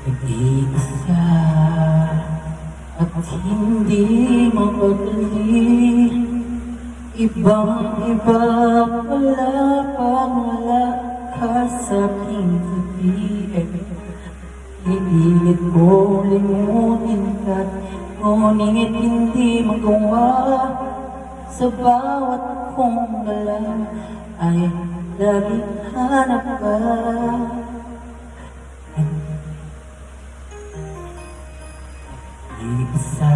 Nag-iisa at hindi mapagli. Ibang-iba pala pang wala ka sa aking tabi. Ipilit ko limutin ka, ngunit hindi magawa. Sa bawat kong galaw ay laging hanap ka. Isa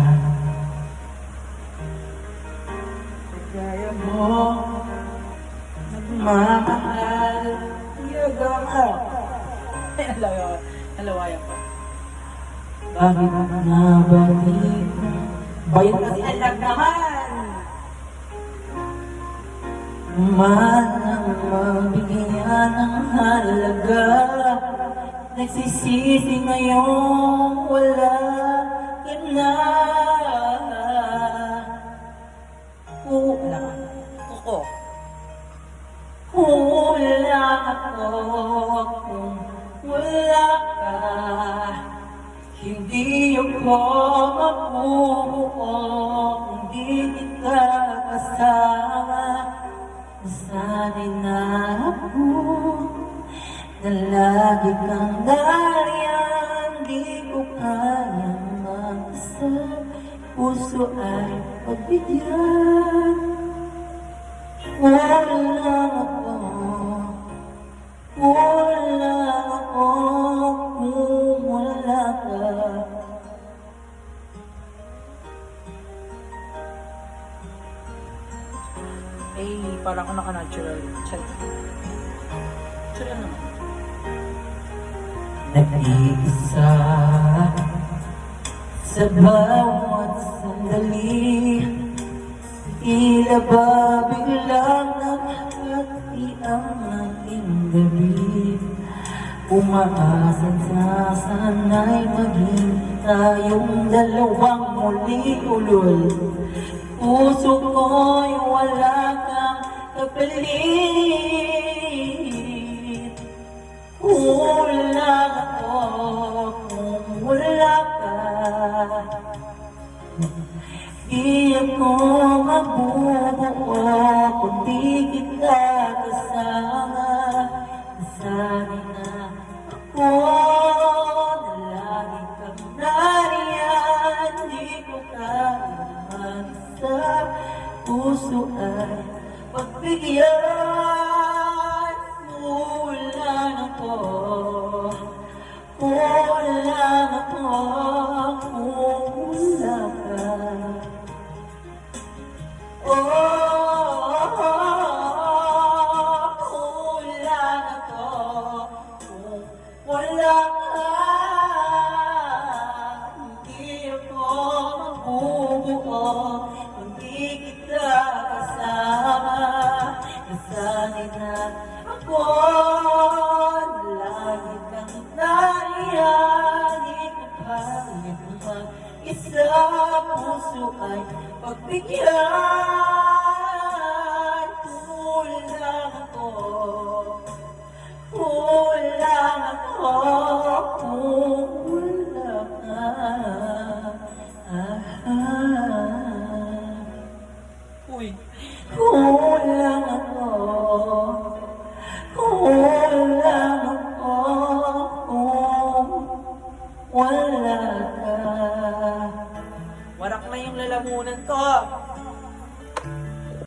kaya mo nagmamahal yagang ka. Nalawayan pa. Bakit nabalik Bayad kasi alag naman! manang mabigyan ng halaga? Nagsisisi ngayong wala ka na. Kuko. Kulang ako kung wala ka. Hindi ako mabubuo kung di kita kasama. Nasanay na ako na lagi kang nariyan. Di ko kayang mag-isa, puso ay pagbigyan. Kulang ako, kulang ako kung wala ka. Parang ako naka-natural. Natural naman. Nag-iisa sa bawat sandali. Tila ba biglang naghati ang aking gabi. Umaasan sa sana'y maging tayong dalawang muli ulol. Puso ko'y wala kang kapalit. Kulang ako kung wala ka. Di ako mabubuo kung di kita kasama. Nasanay na ako na lagi kang nariyan. Di ko kaya mag-isa, puso ay pagbigyan. Kulang ako, kulang ako kung wala ka. Kulang ako kung wala ka. Hindi ako mabubuo kung di kita kasama. Nasanay na ako na lagi kang nariyan. Di ko kaya mag-isa, puso ay pagbigyan. Kulang ako, kulang ako kung wala ka. Uy. Kulang ako, kulang ako kung wala ka. Warak na yung lalamunan ko.